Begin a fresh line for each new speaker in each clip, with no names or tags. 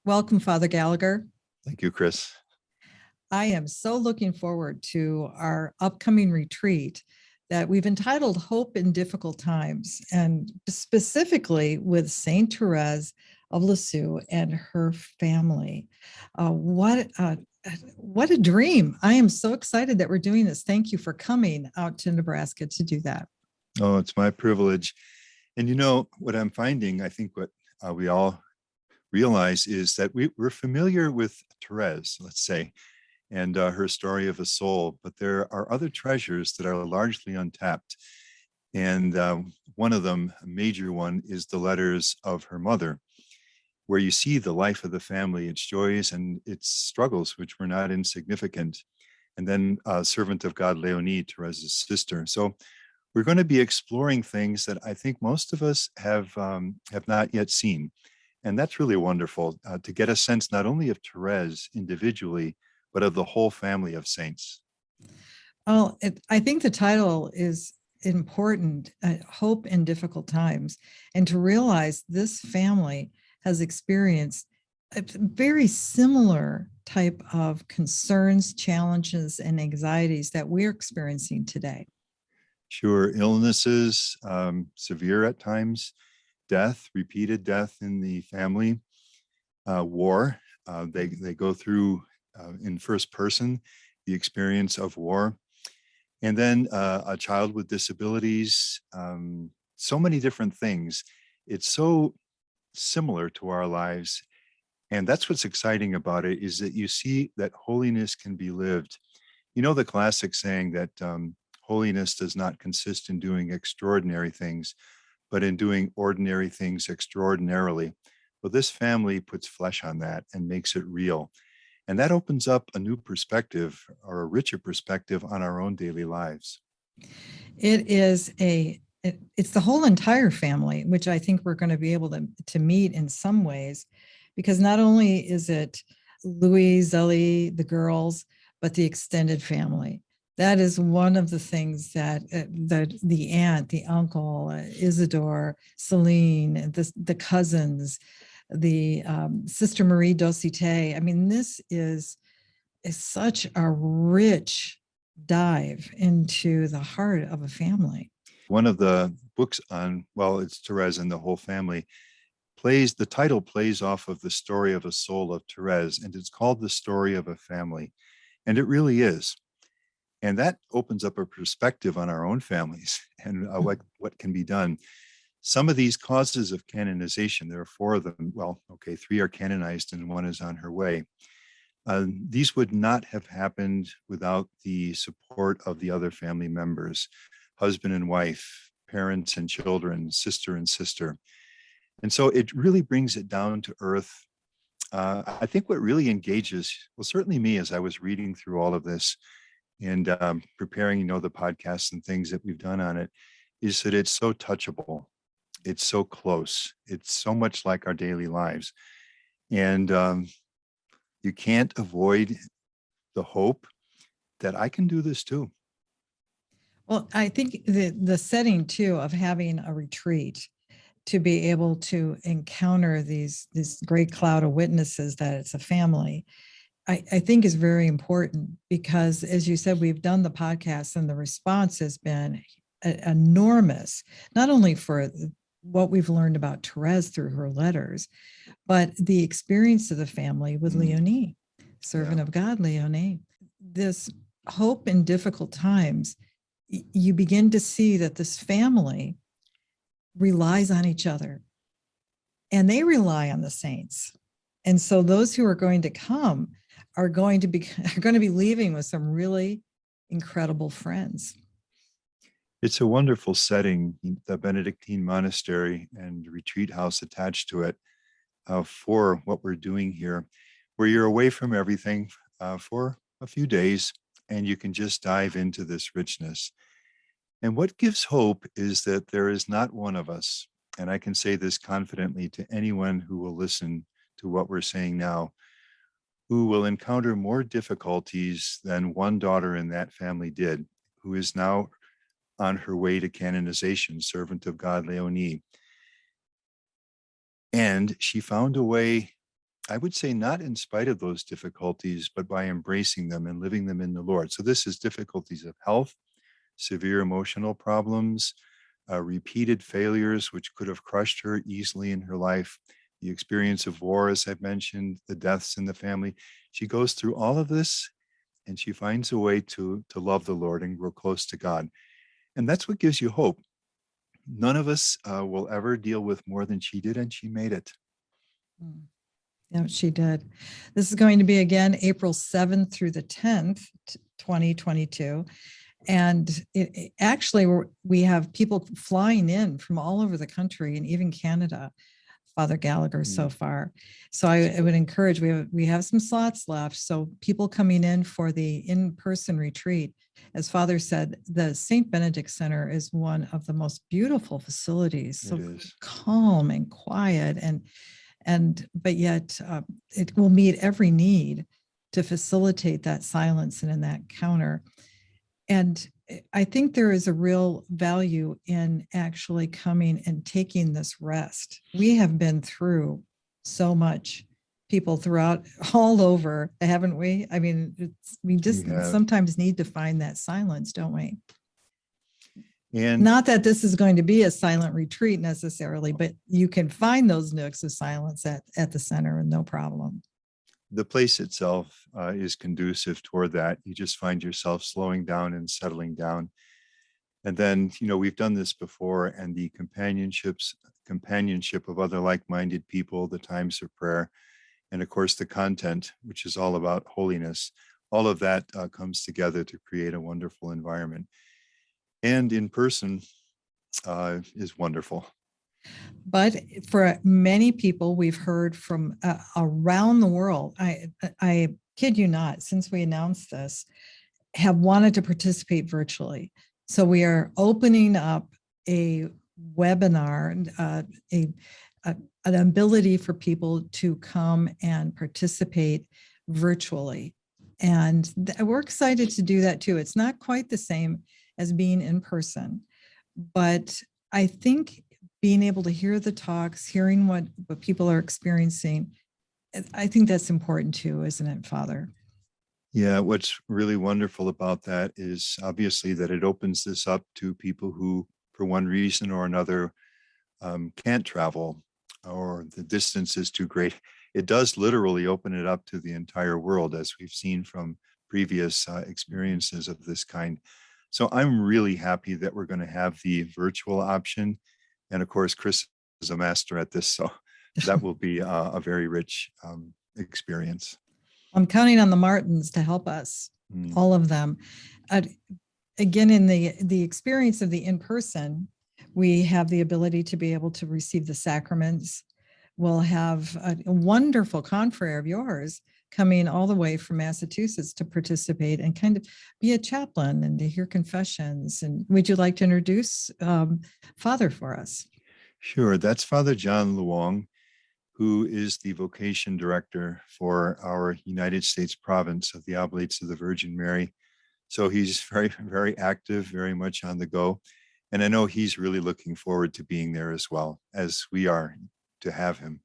Welcome, Father Gallagher.
Thank you, Chris.
I am so looking forward to our upcoming retreat that we've entitled Hope in Difficult Times, and specifically with Saint Therese of Lisieux and her family. What a dream. I am so excited that we're doing this. Thank you for coming out to Nebraska to do that.
Oh, it's my privilege. And you know, what I'm finding, I think what we all realize is that we're familiar with Thérèse, let's say, and her story of a soul, but there are other treasures that are largely untapped. And one of them, a major one, is the letters of her mother, where you see the life of the family, its joys and its struggles, which were not insignificant. And then servant of God Leonie, Therese's sister. So we're going to be exploring things that I think most of us have not yet seen. And that's really wonderful to get a sense not only of Thérèse individually, but of the whole family of saints.
Well, I think the title is important, Hope in Difficult Times, and to realize this family has experienced a very similar type of concerns, challenges, and anxieties that we're experiencing today.
Sure, illnesses, severe at times, death, repeated death in the family, war. They go through in first person the experience of war. And then a child with disabilities, so many different things. It's so similar to our lives. And that's what's exciting about it, is that you see that holiness can be lived. You know, the classic saying that holiness does not consist in doing extraordinary things, but in doing ordinary things extraordinarily. Well, this family puts flesh on that and makes it real. And that opens up a new perspective, or a richer perspective, on our own daily lives.
It's the whole entire family, which I think we're going to be able to meet in some ways, because not only is it Louis, Zelie, the girls, but the extended family. That is one of the things that the aunt, the uncle, Isidore, Celine, the cousins, the Sister Marie Dosité. I mean, this is such a rich dive into the heart of a family.
One of the books on, well, it's Thérèse and the whole family, the title plays off of the story of a soul of Thérèse, and it's called The Story of a Family. And it really is. And that opens up a perspective on our own families and what can be done. Some of these causes of canonization, there are 4 of them. Well, okay, 3 are canonized and 1 is on her way. These would not have happened without the support of the other family members, husband and wife, parents and children, sister and sister. And so it really brings it down to earth. I think what really engages, well, certainly me as I was reading through all of this and preparing, the podcasts and things that we've done on it, is that it's so touchable. It's so close. It's so much like our daily lives. And you can't avoid the hope that I can do this too.
Well, I think the setting too of having a retreat, to be able to encounter this great cloud of witnesses that it's a family, I think is very important, because as you said, we've done the podcast and the response has been enormous, not only for what we've learned about Thérèse through her letters, but the experience of the family with Leonie, servant of God Leonie. This hope in difficult times, you begin to see that this family relies on each other and they rely on the saints. And so those who are going to come are going to be leaving with some really incredible friends.
It's a wonderful setting, the Benedictine monastery and retreat house attached to it, for what we're doing here, where you're away from everything for a few days and you can just dive into this richness. And what gives hope is that there is not one of us, and I can say this confidently to anyone who will listen to what we're saying now, who will encounter more difficulties than one daughter in that family did, who is now on her way to canonization, servant of God Leonie. And she found a way I would say not in spite of those difficulties, but by embracing them and living them in the Lord. So this is difficulties of health, severe emotional problems, repeated failures, which could have crushed her easily in her life, the experience of war, as I've mentioned, the deaths in the family. She goes through all of this and she finds a way to love the Lord and grow close to God. And that's what gives you hope. None of us will ever deal with more than she did, and she made it.
Mm. Yeah, she did. This is going to be again April 7th through the 10th, 2022. And actually, we have people flying in from all over the country and even Canada, Father Gallagher so far. So I would encourage, we have some slots left. So people coming in for the in-person retreat, as Father said, the St. Benedict Center is one of the most beautiful facilities. So
It is
calm and quiet, but yet it will meet every need to facilitate that silence and in that counter. And I think there is a real value in actually coming and taking this rest. We have been through so much, people throughout all over, haven't we? I mean, we just sometimes need to find that silence, don't we? And not that this is going to be a silent retreat necessarily, but you can find those nooks of silence at the center and no problem.
The place itself is conducive toward that. You just find yourself slowing down and settling down. And then, we've done this before, and the companionship of other like-minded people, the times of prayer, and of course the content, which is all about holiness, all of that comes together to create a wonderful environment. And in person is wonderful.
But for many people, we've heard from around the world, I kid you not, since we announced this, have wanted to participate virtually. So we are opening up a webinar, an ability for people to come and participate virtually. And we're excited to do that too. It's not quite the same as being in person, but I think being able to hear the talks, hearing what people are experiencing, I think that's important too, isn't it, Father?
Yeah, what's really wonderful about that is obviously that it opens this up to people who, for one reason or another, can't travel or the distance is too great. It does literally open it up to the entire world, as we've seen from previous experiences of this kind. So I'm really happy that we're going to have the virtual option. And of course, Chris is a master at this, so that will be a very rich experience.
I'm counting on the Martins to help us, all of them. Again, in the experience of the in-person, we have the ability to be able to receive the sacraments. We'll have a wonderful confrere of yours coming all the way from Massachusetts to participate and kind of be a chaplain and to hear confessions. And would you like to introduce Father for us?
Sure. That's Father John Luong, who is the vocation director for our United States province of the Oblates of the Virgin Mary. So he's very, very active, very much on the go. And I know he's really looking forward to being there as well, as we are to have him.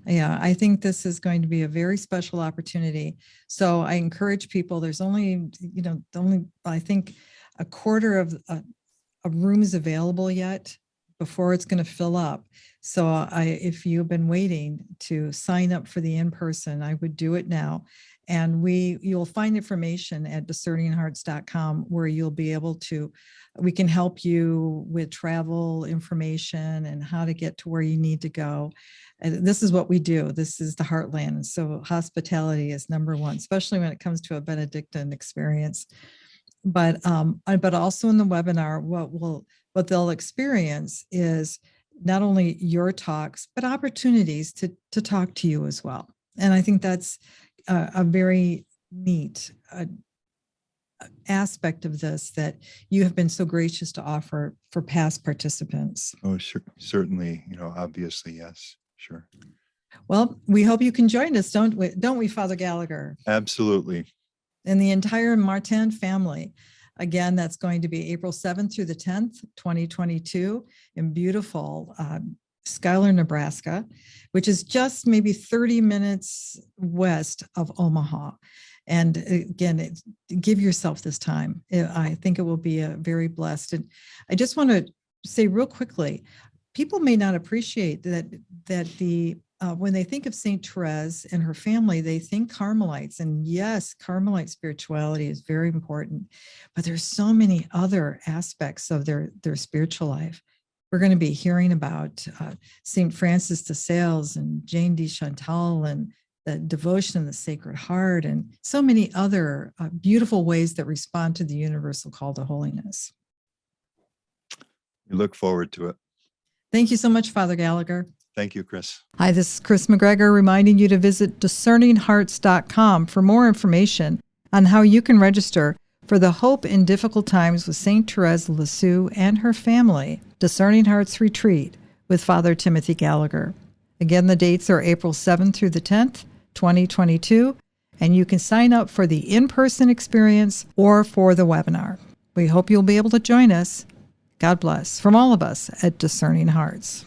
Yeah, I think this is going to be a very special opportunity. So I encourage people, there's only, I think a quarter of rooms available yet before it's going to fill up. So if you've been waiting to sign up for the in-person, I would do it now. And you'll find information at discerninghearts.com where you'll be able to, we can help you with travel information and how to get to where you need to go. And this is what we do. This is the heartland. So hospitality is number one, especially when it comes to a Benedictine experience. But also in the webinar, what they'll experience is not only your talks, but opportunities to talk to you as well. And I think that's a very neat aspect of this that you have been so gracious to offer for past participants.
Oh, sure, certainly, obviously, yes, sure.
Well, we hope you can join us, don't we, Father Gallagher?
Absolutely.
And the entire Martin family. Again, that's going to be April 7th through the 10th, 2022 in beautiful Schuyler, Nebraska, which is just maybe 30 minutes west of Omaha. And again, give yourself this time. I think it will be a very blessed. And I just want to say real quickly, people may not appreciate that the when they think of Saint Thérèse and her family, they think Carmelites. And yes, Carmelite spirituality is very important, but there's so many other aspects of their spiritual life. We're going to be hearing about Saint Francis de Sales and Jane de Chantal and the devotion of the Sacred Heart and so many other beautiful ways that respond to the universal call to holiness.
We look forward to it.
Thank you so much, Father Gallagher.
Thank you, Chris.
Hi, this is Chris McGregor reminding you to visit discerninghearts.com for more information on how you can register for the Hope in Difficult Times with St. Therese of Lisieux and her family, Discerning Hearts Retreat with Father Timothy Gallagher. Again, the dates are April 7th through the 10th, 2022, and you can sign up for the in-person experience or for the webinar. We hope you'll be able to join us. God bless from all of us at Discerning Hearts.